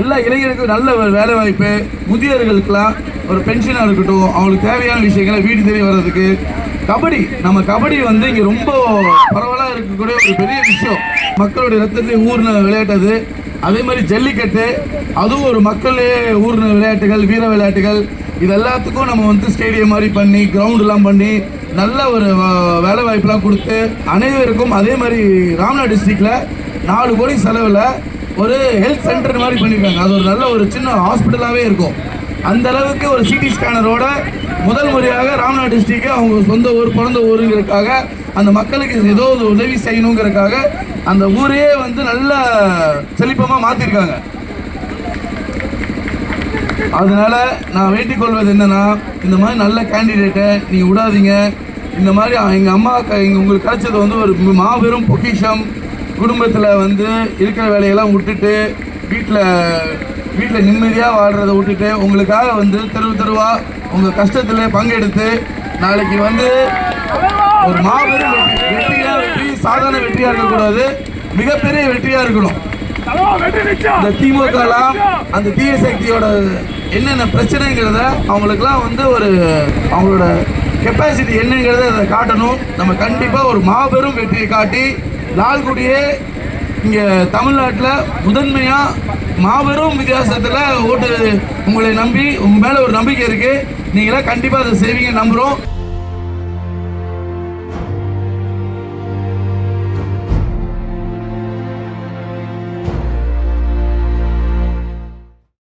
எல்லா இளைஞருக்கும் நல்ல ஒரு வேலை வாய்ப்பு, முதியோர்களுக்கெல்லாம் ஒரு பென்ஷனாக இருக்கட்டும், அவங்களுக்கு தேவையான விஷயங்களை வீடு தேடி வர்றதுக்கு கபடி, நம்ம கபடி வந்து இங்கே ரொம்ப பரவலாக இருக்கக்கூடிய ஒரு பெரிய விஷயம். மக்களுடைய ரத்தத்தை ஊர்ன விளையாட்டு அது. அதே மாதிரி ஜல்லிக்கட்டு, அதுவும் ஒரு மக்களே ஊர்ன விளையாட்டுகள், வீர விளையாட்டுகள். இது எல்லாத்துக்கும் நம்ம வந்து ஸ்டேடியம் மாதிரி பண்ணி, கிரவுண்டெலாம் பண்ணி, நல்ல ஒரு வேலை வாய்ப்பெலாம் கொடுத்து அனைவருக்கும். அதே மாதிரி ராம்நாத் டிஸ்ட்ரிக்டில் 4 கோடி செலவில் ஒரு ஹெல்த் சென்டர் மாதிரி பண்ணியிருக்காங்க. அது ஒரு நல்ல ஒரு சின்ன ஹாஸ்பிட்டலாகவே இருக்கும். அந்த அளவுக்கு ஒரு சிடி ஸ்கேனரோட முதல் முறையாக ராம்நாத் டிஸ்ட்ரிக்டை அவங்க சொந்த ஊர், பிறந்த ஊருங்கிறதுக்காக, அந்த மக்களுக்கு ஏதோ ஒரு உதவி செய்யணுங்கிறதுக்காக அந்த ஊரே வந்து நல்ல செழிப்பமாக மாற்றிருக்காங்க. அதனால நான் வேண்டிக் கொள்வது என்னன்னா, இந்த மாதிரி நல்ல கேண்டிடேட்டை நீங்கள் விடாதீங்க. இந்த மாதிரி எங்கள் அம்மா உங்களுக்கு கிடைச்சது வந்து ஒரு மாபெரும் பொக்கிஷம். குடும்பத்தில் வந்து இருக்கிற வேலையெல்லாம் விட்டுட்டு வீட்டில் நிம்மதியாக வாழ்கிறத விட்டுட்டு உங்களுக்காக வந்து தெருவாக உங்கள் கஷ்டத்தில் பங்கெடுத்து நாளைக்கு வந்து ஒரு மாபெரும் வெற்றி, சாதாரண வெற்றியாக இருக்கக்கூடாது, மிகப்பெரிய வெற்றியாக இருக்கணும். இந்த திமுகலாம் அந்த தீய சக்தியோட என்னென்ன பிரச்சனைங்கிறத அவங்களுக்குலாம் வந்து ஒரு அவங்களோட கெப்பாசிட்டி என்னங்கிறத அதை காட்டணும். நம்ம கண்டிப்பாக ஒரு மாபெரும் வெற்றியை காட்டி லால்குடியே இங்கே தமிழ்நாட்டில் முதன்மையாக மாபெரும் வித்தியாசத்தில் ஓட்டு உங்களை நம்பி உங்கள் மேலே ஒரு நம்பிக்கை இருக்குது. நீங்களாம் கண்டிப்பாக அதை செய்வீங்க நம்புகிறோம்.